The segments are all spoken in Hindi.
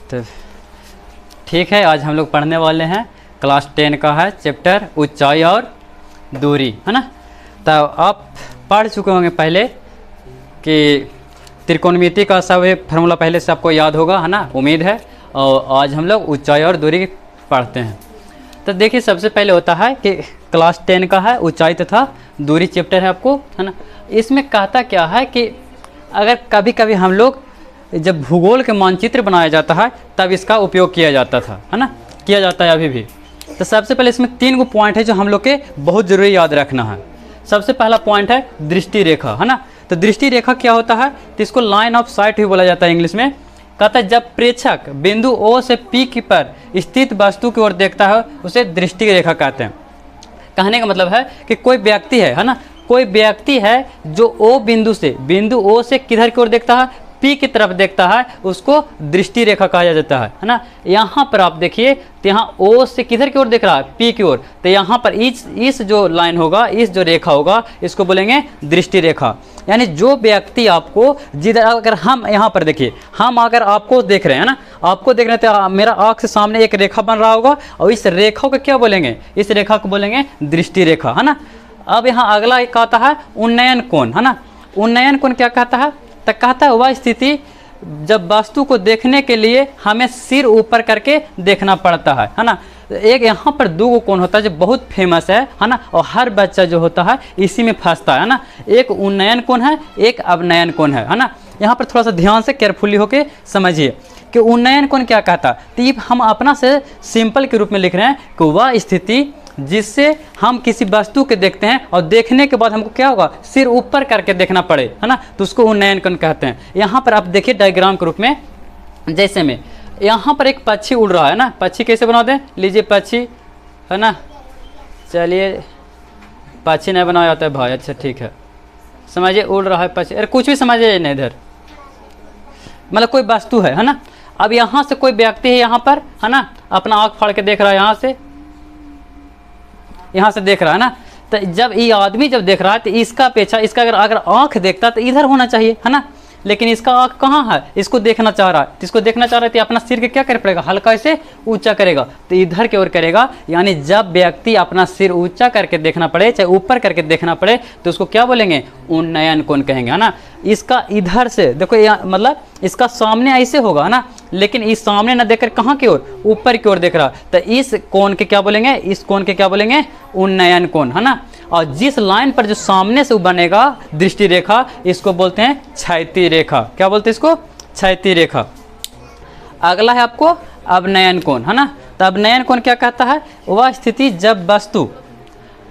तो ठीक है, आज हम लोग पढ़ने वाले हैं क्लास 10 का है चैप्टर ऊंचाई और दूरी, है ना। तो आप पढ़ चुके होंगे पहले कि त्रिकोणमिति का सब फार्मूला पहले से आपको याद होगा, है ना, उम्मीद है। और आज हम लोग ऊंचाई और दूरी पढ़ते हैं। तो देखिए, सबसे पहले होता है कि क्लास 10 का है ऊंचाई तथा दूरी चैप्टर है आपको, है ना। इसमें कहता क्या है कि अगर कभी कभी हम लोग जब भूगोल के मानचित्र बनाया जाता है तब इसका उपयोग किया जाता था, है ना, किया जाता है अभी भी। तो सबसे पहले इसमें 3 गो पॉइंट है जो हम लोग के बहुत ज़रूरी याद रखना है। सबसे पहला पॉइंट है दृष्टि रेखा, है ना। तो दृष्टि रेखा क्या होता है, तो इसको लाइन ऑफ साइट भी बोला जाता है इंग्लिश में। कहता है जब प्रेक्षक बिंदु ओ से पी की पर स्थित वस्तु की ओर देखता है उसे दृष्टि रेखा कहते हैं। कहने का मतलब है कि कोई व्यक्ति है ना, कोई व्यक्ति है जो ओ बिंदु ओ से किधर की ओर देखता है, पी की तरफ देखता है, उसको दृष्टि रेखा कहा जाता है ना। यहाँ पर आप देखिए, तो यहाँ ओ से किधर की ओर देख रहा है, पी की ओर। तो यहाँ पर इस जो लाइन होगा, इस जो रेखा होगा, इसको बोलेंगे दृष्टि रेखा। यानी जो व्यक्ति आपको जिधर, अगर हम यहाँ पर देखिए, हम अगर आपको देख रहे हैं ना, आपको देख रहे हैं तो मेरा आँख से सामने एक रेखा बन रहा होगा और इस रेखा को क्या बोलेंगे, इस रेखा को बोलेंगे दृष्टि रेखा, है ना। अब यहाँ अगला एक आता है उन्नयन कोण, है ना। उन्नयन कोण क्या कहता है, तो कहता है वह स्थिति जब वस्तु को देखने के लिए हमें सिर ऊपर करके देखना पड़ता है ना। एक यहाँ पर 2 कोण होता है जो बहुत फेमस है ना, और हर बच्चा जो होता है इसी में फंसता है ना। एक उन्नयन कोण है, एक अवनयन कोण है ना। यहाँ पर थोड़ा सा ध्यान से केयरफुली होके समझिए कि उन्नयन कोण क्या कहता है। तो ये हम अपना से सिंपल के रूप में लिख रहे हैं कि वह स्थिति जिससे हम किसी वस्तु के देखते हैं और देखने के बाद हमको क्या होगा, सिर ऊपर करके देखना पड़े, है ना, तो उसको उन्नयन कोण कहते हैं। यहाँ पर आप देखिए डायग्राम के रूप में, जैसे में यहाँ पर एक पक्षी उड़ रहा है ना। पक्षी कैसे बना दें, लीजिए पक्षी, है ना। चलिए, पक्षी नहीं बनाया जाता है भाई, अच्छा ठीक है, समझिए उड़ रहा है पक्षी, अरे कुछ भी समझिए नहीं, इधर मतलब कोई वस्तु है ना। अब यहाँ से कोई व्यक्ति है यहाँ पर, है ना, अपना आँख फाड़ के देख रहा है, यहाँ से देख रहा है ना। तो जब ये आदमी जब देख रहा है तो इसका अपेक्षा, इसका अगर आँख देखता तो इधर होना चाहिए, है ना, लेकिन इसका आँख कहाँ है, इसको देखना चाह रहा है। तो इसको देखना चाह रहा है तो अपना सिर के क्या कर पड़ेगा, हल्का से ऊंचा करेगा, तो इधर की ओर करेगा। यानी जब व्यक्ति अपना सिर ऊंचा करके देखना पड़े, चाहे ऊपर करके देखना पड़े, तो उसको क्या बोलेंगे, उन्नयन कोण कहेंगे, है ना। इसका इधर से देखो, यहाँ मतलब इसका सामने ऐसे होगा ना, लेकिन इस सामने ना देखकर कहाँ की ओर, ऊपर की ओर देख रहा, तो इस कोण के क्या बोलेंगे, इस कोण के क्या बोलेंगे, उन्नयन कोण, है ना। और जिस लाइन पर जो सामने से बनेगा दृष्टि रेखा, इसको बोलते हैं क्षैतिज रेखा। क्या बोलते हैं इसको, क्षैतिज रेखा। अगला है आपको अवनयन कोण, है ना। तो अवनयन कोण क्या कहता है, वह स्थिति जब वस्तु,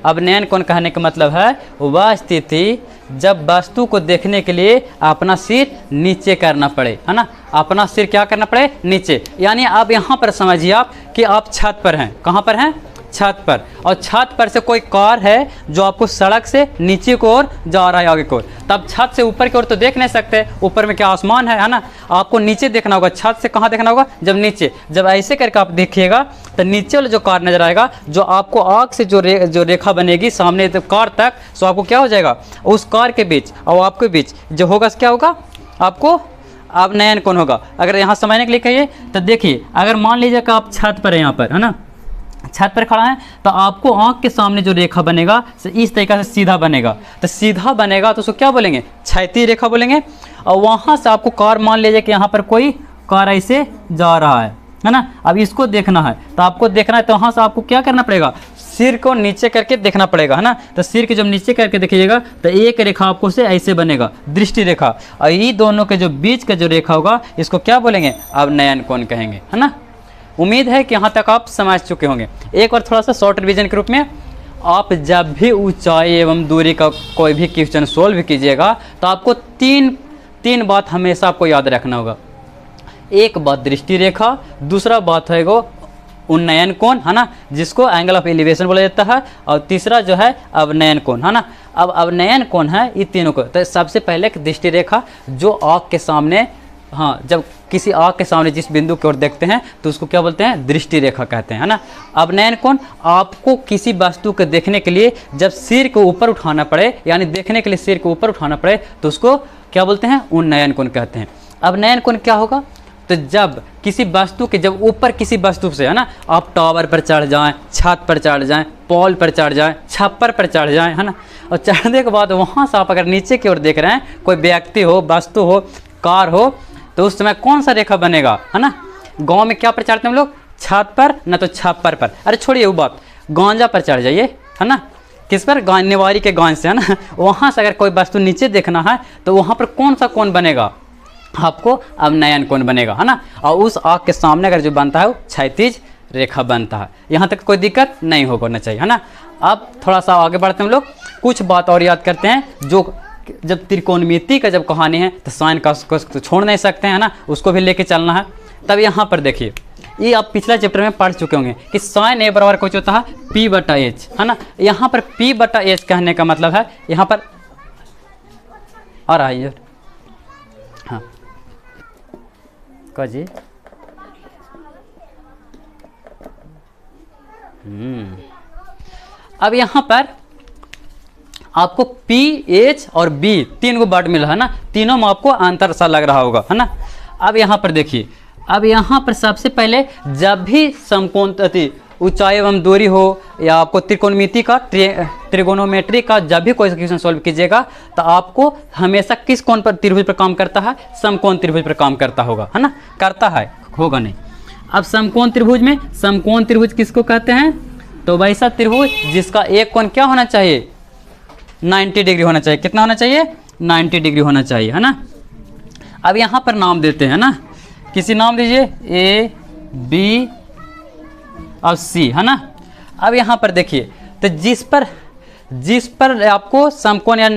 अवनयन कोण कहने का मतलब है वह स्थिति जब वस्तु को देखने के लिए अपना सिर नीचे करना पड़े, है ना, अपना सिर क्या करना पड़े, नीचे। यानी आप यहाँ पर समझिए आप कि आप छत पर हैं, कहाँ पर हैं, छत पर, और छत पर से कोई कार है जो आपको सड़क से नीचे की ओर जा रहा है, आगे की ओर। तब छत से ऊपर की ओर तो देख नहीं सकते, ऊपर में क्या आसमान है ना, आपको नीचे देखना होगा। छत से कहाँ देखना होगा, जब नीचे, जब ऐसे करके आप देखिएगा तो नीचे वाला जो कार नजर आएगा, जो आपको आँख से जो रेखा बनेगी सामने तो कार तक, सो आपको क्या हो जाएगा, उस कार के बीच और आपके बीच जो होगा क्या होगा, आपको अवनयन कोण होगा। अगर यहाँ समझने के लिए कहिए तो देखिए, अगर मान लीजिए कि आप छत पर है, यहाँ पर, है ना, छत पर खड़ा है, तो आपको आँख के सामने जो रेखा बनेगा इस तरीके से सीधा बनेगा। तो सीधा बनेगा तो उसको क्या बोलेंगे, क्षैतिज रेखा बोलेंगे। और वहाँ से आपको कार, मान लीजिए कि यहाँ पर कोई कार ऐसे जा रहा है ना। अब इसको देखना है, तो आपको देखना है तो वहाँ से आपको क्या करना पड़ेगा, सिर को नीचे करके देखना पड़ेगा, है ना। तो सिर के जब नीचे करके देखिएगा तो एक रेखा आपको से ऐसे बनेगा, दृष्टि रेखा। और ये दोनों के जो बीच का जो रेखा होगा इसको क्या बोलेंगे, अवनयन कोण कहेंगे, है ना। उम्मीद है कि यहाँ तक आप समझ चुके होंगे। एक और थोड़ा सा शॉर्ट रिवीजन के रूप में, आप जब भी ऊंचाई एवं दूरी का कोई भी क्वेश्चन सोल्व कीजिएगा तो आपको तीन बात हमेशा आपको याद रखना होगा। एक बात दृष्टि रेखा, दूसरा बात है वो उन्नयन कोण, है ना, जिसको एंगल ऑफ एलिवेशन बोला जाता है, और तीसरा जो है अवनयन कोण, है ना। अब अवनयन कोण है ये तीनों को। तो सबसे पहले दृष्टि रेखा जो आँख के सामने, हाँ, जब किसी आँख के सामने जिस बिंदु की ओर देखते हैं तो उसको क्या बोलते हैं, दृष्टि रेखा कहते हैं, है ना। अवनयन कोण, आपको किसी वस्तु को देखने के लिए जब सिर को ऊपर उठाना पड़े, यानी देखने के लिए सिर को ऊपर उठाना पड़े, तो उसको क्या बोलते हैं, उन्नयन कोण कहते हैं। अवनयन कोण क्या होगा, तो जब किसी वस्तु के जब ऊपर किसी वस्तु से है ना आप टावर पर चढ़ जाएं, छत पर चढ़ जाएं, पोल पर चढ़ जाएं, छप्पर पर चढ़ जाएं, है ना, और चढ़ने के बाद वहाँ से आप अगर नीचे की ओर देख रहे हैं, कोई व्यक्ति हो, वस्तु हो, कार हो, तो उस समय कौन सा रेखा बनेगा, है ना। गाँव में क्या पर चढ़ते हैं हम लोग, छत पर, न तो छप्पर पर। अरे छोड़िए वो बात, गांजा पर चढ़ जाइए, है ना, किस पर, निवारी के गांज से, है ना, वहाँ से अगर कोई वस्तु नीचे देखना है तो वहाँ पर कौन सा कोण बनेगा आपको, अब नयन कोण बनेगा, है ना। और उस आँख के सामने अगर जो बनता है वो क्षैतिज रेखा बनता है। यहाँ तक कोई दिक्कत नहीं होना चाहिए, है ना। अब थोड़ा सा आगे बढ़ते हैं हम लोग, कुछ बात और याद करते हैं। जो जब त्रिकोणमिति का जब कहानी है तो साइन का तो छोड़ नहीं सकते हैं, है ना, उसको भी लेके चलना है। तब यहाँ पर देखिए, ये आप पिछला चैप्टर में पढ़ चुके होंगे कि साइन ए बराबर कुछ होता है P/H, है ना। यहाँ पर P/H कहने का मतलब है, यहाँ पर आ रहा है, हाँ का जी, अब यहाँ पर आपको P, H और B तीन को वर्ड मिला है ना, तीनों में आपको अंतर सा लग रहा होगा, है ना। अब यहाँ पर देखिए, अब यहाँ पर सबसे पहले जब भी समकोण ऊंचाई एवं दूरी हो या आपको त्रिकोणमिति का त्रिगोनोमेट्री का जब भी कोई क्वेश्चन सॉल्व कीजिएगा तो आपको हमेशा किस कोण पर त्रिभुज पर काम करता है, समकोण त्रिभुज पर काम करता होगा, है ना, करता है, होगा नहीं। अब समकोण त्रिभुज में समकोण त्रिभुज किसको कहते हैं, तो वैसा त्रिभुज जिसका एक कोण क्या होना चाहिए, 90 डिग्री होना चाहिए। कितना होना चाहिए, 90 डिग्री होना चाहिए, है ना। अब यहाँ पर नाम देते हैं ना, किसी नाम दीजिए A, B और C, है ना। अब यहाँ पर देखिए, तो जिस पर आपको समकोण या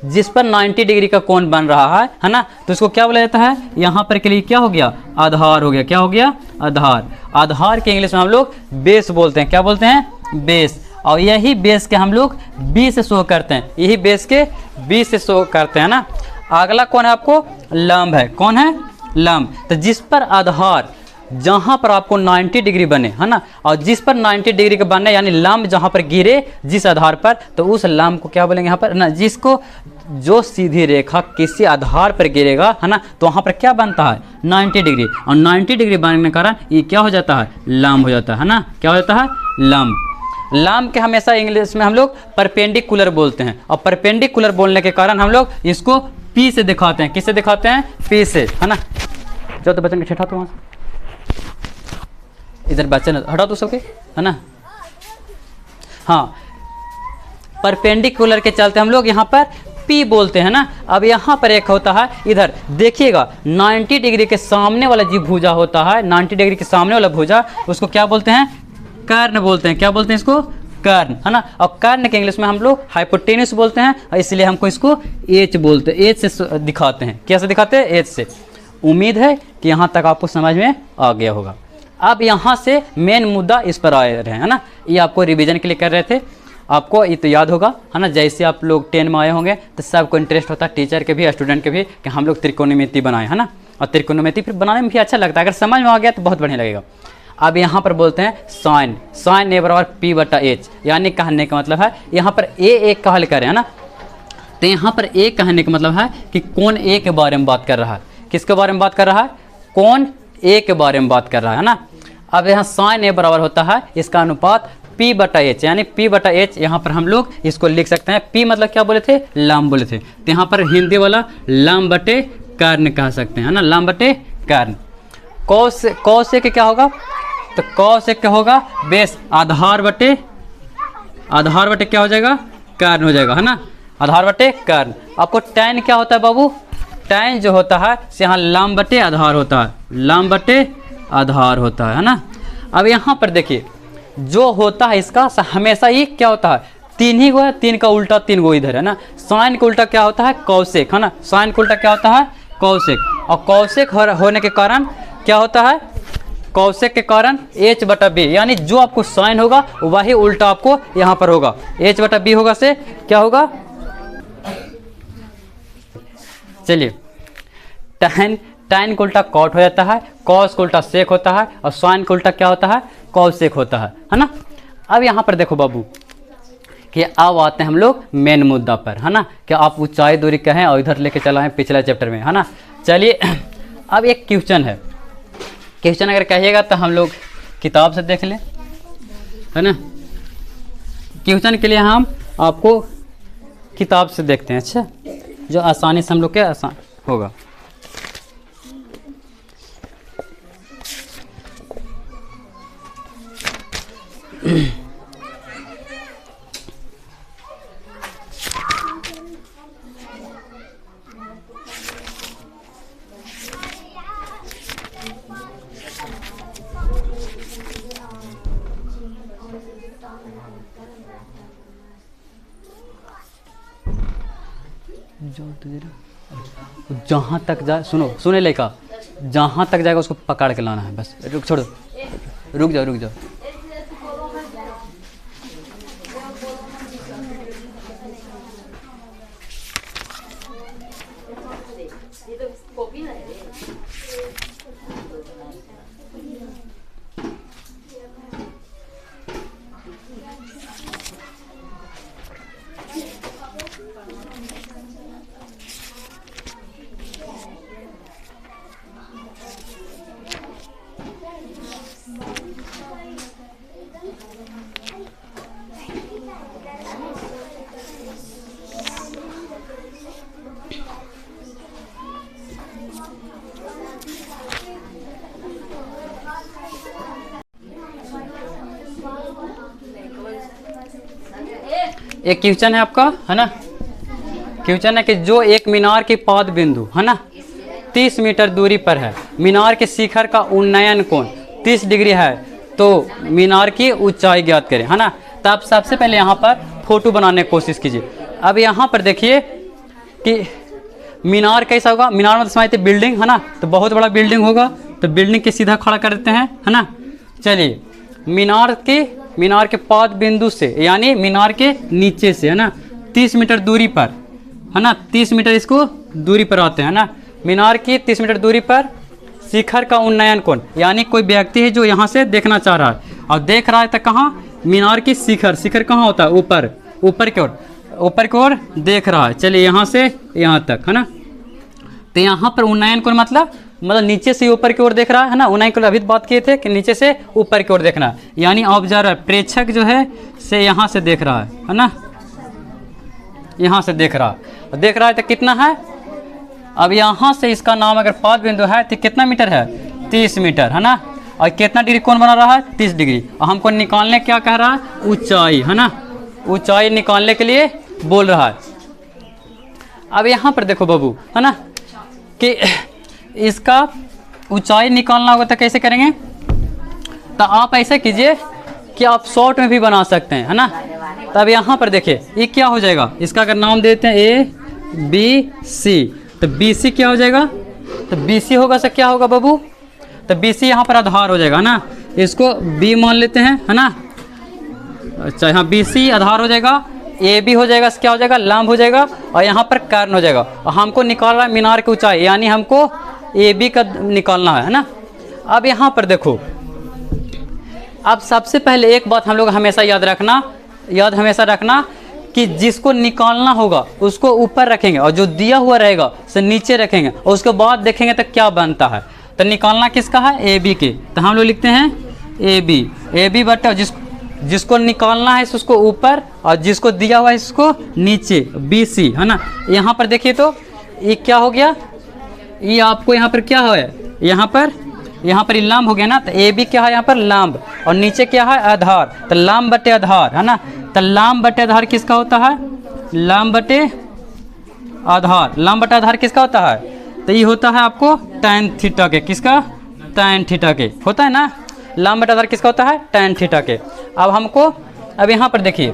जिस पर 90 डिग्री का कोण बन रहा है ना, तो उसको क्या बोला जाता है, यहाँ पर के लिए क्या हो गया, आधार हो गया। क्या हो गया, आधार। आधार के इंग्लिश में हम लोग बेस बोलते हैं। क्या बोलते हैं, बेस। और यही बेस के हम लोग B से शो करते हैं, यही बेस के B से शो करते हैं ना। अगला कौन है आपको, लंब है। कौन है, लंब। तो जिस पर आधार जहाँ पर आपको 90 डिग्री बने, है ना, और जिस पर 90 डिग्री का बनने यानी लंब जहाँ पर गिरे जिस आधार पर, तो उस लंब को क्या बोलेंगे यहाँ पर ना, जिसको जो सीधी रेखा किसी आधार पर गिरेगा, है ना, तो वहाँ पर क्या बनता है, 90 डिग्री। और 90 डिग्री बनने के कारण ये क्या हो जाता है, लंब हो जाता है ना। क्या हो जाता है, लंब। लंब के हमेशा इंग्लिश में हम लोग परपेंडिकुलर बोलते हैं, और परपेंडिकुलर बोलने के कारण हम लोग इसको P से दिखाते हैं। किससे दिखाते हैं, P से, है ना। जो तो बच्चन के छठा तो वहाँ से इधर बच्चन हटा तो सबके, है ना। हाँ, परपेंडिकुलर के चलते हम लोग यहाँ पर P बोलते हैं ना। अब यहाँ पर एक होता है, इधर देखिएगा 90 डिग्री के सामने वाला जो भुजा होता है, 90 डिग्री के सामने वाला भुजा, उसको क्या बोलते हैं, कर्ण बोलते हैं। क्या बोलते हैं इसको, कर्ण, है ना। और कर्ण के इंग्लिश में हम लोग हाइपोटेन्यूस बोलते हैं, और इसलिए हमको इसको H बोलते हैं, H से दिखाते हैं। कैसे दिखाते हैं, H से। उम्मीद है कि यहाँ तक आपको समझ में आ गया होगा। अब यहाँ से मेन मुद्दा इस पर आए रहे, है ना। ये आपको रिवीजन के लिए कर रहे थे, आपको ये तो याद होगा, है ना। जैसे आप लोग 10 में आए होंगे तो सबको इंटरेस्ट होता है, टीचर के भी, स्टूडेंट के भी, कि हम लोग त्रिकोणमिति बनाए, है ना। और त्रिकोणमिति फिर बनाने में भी अच्छा लगता है, अगर समझ में आ गया तो बहुत बढ़िया लगेगा। अब यहाँ पर बोलते हैं साइन, साइन ए बराबर P/H, यानी कहने का मतलब है यहाँ पर A एक का हल करें, है ना। तो यहाँ पर A कहने का मतलब है कि कोण A के बारे में बात कर रहा है। किसके बारे में बात कर रहा है, कोण A के बारे में बात कर रहा है ना। अब यहाँ साइन A बराबर होता है इसका अनुपात P/H, यानी P/H यहाँ पर हम लोग इसको लिख सकते हैं। P मतलब क्या बोले थे, लंब बोले थे, तो यहाँ पर हिंदी वाला लंब बटे कर्ण कह सकते हैं, है ना, लंब बटे कर्ण। कॉस से क्या होगा, तो कॉस क्या होगा, बेस। आधार बटे क्या हो जाएगा, कर्ण हो जाएगा, है ना, आधार बटे कर्ण। आपको टैन क्या होता है बाबू, टैन जो होता है यहाँ लंब बटे आधार होता है, लंब बटे आधार होता है ना। अब यहाँ पर देखिए जो होता है इसका हमेशा ही क्या होता है, तीन ही गो है, तीन का उल्टा तीन गो इधर है ना। साइन का उल्टा क्या होता है, कौशिक, है ना। साइन का उल्टा क्या होता है, कौशिक। और कौशिक होने के कारण क्या होता है, कौशिक के कारण H/B, यानी जो आपको साइन होगा वही उल्टा आपको यहाँ पर होगा, H/B होगा से क्या होगा, चलिए टैन, टैन का उल्टा कॉट हो जाता है, कॉस का उल्टा सेक होता है, और साइन का उल्टा क्या होता है, कौशिक होता है ना। अब यहाँ पर देखो बाबू कि अब आते हैं हम लोग मेन मुद्दा पर, है ना, कि आप ऊंचाई दूरी कहें और इधर लेके चला है पिछले चैप्टर में, है ना। चलिए अब एक क्वेश्चन है, क्वेश्चन अगर कहिएगा तो हम लोग किताब से देख लें, है ना। क्वेश्चन के लिए हम आपको किताब से देखते हैं, अच्छा, जो आसानी से हम लोग के आसान होगा। जहाँ तक जाए, सुने लेका, जहाँ तक जाएगा उसको पकड़ के लाना है बस। रुक छोड़ो, रुक जाओ रुक जाओ। एक क्वेश्चन है आपका, है ना। क्वेश्चन है कि जो एक मीनार के पाद बिंदु, है ना, 30 मीटर दूरी पर है, मीनार के शिखर का उन्नयन कोण 30 डिग्री है, तो मीनार की ऊंचाई ज्ञात करें, है ना। तो आप सबसे पहले यहाँ पर फोटो बनाने की कोशिश कीजिए। अब यहाँ पर देखिए कि मीनार कैसा होगा, मीनार मतलब समझते बिल्डिंग, है ना, तो बहुत बड़ा बिल्डिंग होगा, तो बिल्डिंग के सीधा खड़ा कर देते हैं, है ना। चलिए मीनार के पाद बिंदु से, यानी मीनार के नीचे से, है ना, 30 मीटर दूरी पर, है ना, 30 मीटर इसको दूरी पर आते हैं, ना। मीनार की 30 मीटर दूरी पर शिखर का उन्नयन कोण, यानी कोई व्यक्ति है जो यहाँ से देखना चाह रहा है और देख रहा है तो कहाँ, मीनार की शिखर कहाँ होता है, ऊपर की ओर देख रहा है। चलिए यहाँ से यहाँ तक, है ना। तो यहाँ पर उन्नयन कोण मतलब नीचे से ऊपर की ओर देख रहा है ना। उन्नयन कोण अभी बात किए थे कि नीचे से ऊपर की ओर देखना, यानी ऑब्जर्वर प्रेक्षक जो है से यहाँ से देख रहा है ना, यहाँ से देख रहा है तो कितना है। अब यहाँ से इसका नाम अगर पाद बिंदु है तो कितना मीटर है, 30 मीटर, है ना। और कितना डिग्री कोण बना रहा है, 30 डिग्री। और हमको निकालने क्या कह रहा है, ऊंचाई, है ना, ऊंचाई निकालने के लिए बोल रहा है। अब यहाँ पर देखो बाबू, है ना, कि इसका ऊंचाई निकालना होगा तो कैसे करेंगे। तो आप ऐसा कीजिए कि आप शॉर्ट में भी बना सकते हैं, है ना। तब यहाँ पर देखिए ये क्या हो जाएगा, इसका अगर नाम देते हैं ABC, तो BC क्या हो जाएगा, तो BC होगा सर क्या होगा बाबू, तो BC यहाँ पर आधार हो जाएगा ना, इसको B मान लेते हैं, है ना। अच्छा यहाँ BC आधार हो जाएगा, AB हो जाएगा, क्या हो जाएगा, लंब हो जाएगा, और यहाँ पर कर्ण हो जाएगा। और हमको निकाल रहा है मीनार की ऊंचाई, यानी हमको AB का निकालना है ना। अब यहाँ पर देखो, अब सबसे पहले एक बात हम लोग हमेशा याद रखना कि जिसको निकालना होगा उसको ऊपर रखेंगे और जो दिया हुआ रहेगा उसे नीचे रखेंगे, और उसके बाद देखेंगे तो क्या बनता है। तो निकालना किसका है, AB के। तो हम लोग लिखते हैं AB बटा जिसको निकालना है उसको ऊपर और जिसको दिया हुआ है इसको नीचे, BC, है ना। यहाँ पर देखिए तो ये क्या हो गया, ये आपको यहाँ पर क्या है, यहाँ पर लंब हो गया ना। तो AB क्या है यहाँ पर लंब, और नीचे क्या है, आधार। तो लंब बटे आधार, है ना। तो लंब बटे आधार किसका होता है, लंब बटे आधार किसका होता है, तो ये होता है आपको tan थीटा के, किसका, tan थीटा के होता है ना। लंब बटे आधार किसका होता है, tan थीटा के। अब यहाँ पर देखिए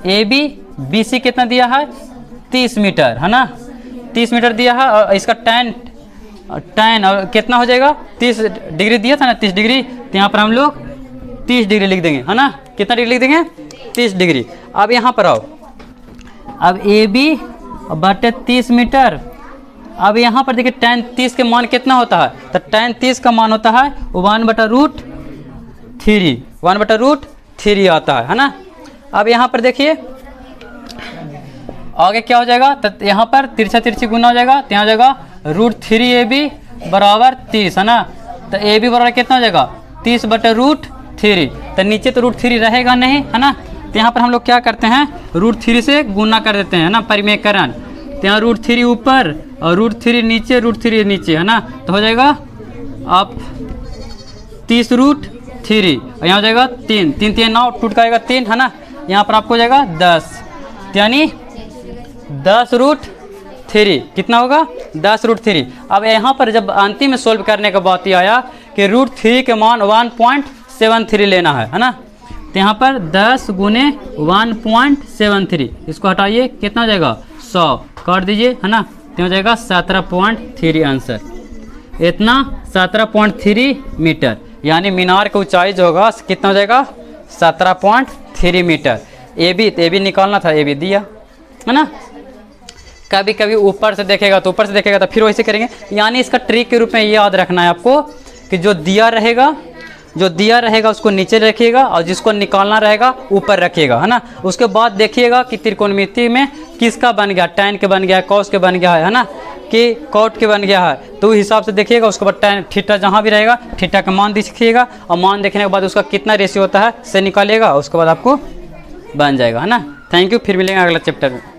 AB BC कितना दिया है, 30 मीटर, है ना, 30 मीटर दिया है, और इसका tan और कितना हो जाएगा, 30 डिग्री दिया था ना, 30 डिग्री। तो यहाँ पर हम लोग 30 डिग्री लिख देंगे, है ना। कितना डिग्री लिख देंगे, 30 डिग्री। अब यहाँ पर आओ, अब AB बटे 30 मीटर। अब यहाँ पर देखिए tan 30 के मान कितना होता है, तो tan 30 का मान होता है 1/√3 आता है ना। अब यहाँ पर देखिए आगे क्या हो जाएगा, तो यहाँ पर तिरछा तिरछी गुना हो जाएगा, तो यहाँ हो जाएगा √3ab बराबर 30 है ना। तो ए बी बराबर कितना हो जाएगा 30/√3। तो नीचे तो √3 रहेगा नहीं है ना, तो यहाँ पर हम लोग क्या करते हैं √3 से गुना कर देते हैं ना, परिमेयकरण। तो यहाँ √3 ऊपर और √3 नीचे, √3 नीचे है ना, तो हो जाएगा आप 30√3 और यहाँ हो जाएगा 3 3 3 9 टूट का आएगा 3 है ना, यहाँ पर आपको हो जाएगा 10, यानी 10√3 कितना होगा 10√3। अब यहाँ पर जब अंतिम में सोल्व करने का बात ये आया कि √3 के मान 1.73 लेना है ना, तो यहाँ पर 10 गुने 1.73 इसको हटाइए कितना हो जाएगा 100 काट दीजिए है ना, तो हो जाएगा 17.3 आंसर। इतना 17.3 मीटर, यानी मीनार की ऊंचाई जो होगा कितना हो जाएगा 17.3 मीटर। ए बी निकालना था, ए बी दिया है ना। कभी कभी ऊपर से देखेगा तो ऊपर से देखेगा तो फिर वैसे करेंगे, यानी इसका ट्रिक के रूप में ये याद रखना है आपको कि जो दिया रहेगा उसको नीचे रखिएगा और जिसको निकालना रहेगा ऊपर रखिएगा है ना। उसके बाद देखिएगा कि त्रिकोणमिति में किसका बन गया, tan के बन गया है, cos के बन गया है ना, कि cot के बन गया है, तो उस हिसाब से देखिएगा। उसके बाद tan थीटा जहाँ भी रहेगा थीटा का मान देखिएगा और मान देखने के बाद उसका कितना रेशियो होता है से निकालिएगा, उसके बाद आपको बन जाएगा है ना। थैंक यू, फिर मिलेंगे अगला चैप्टर में।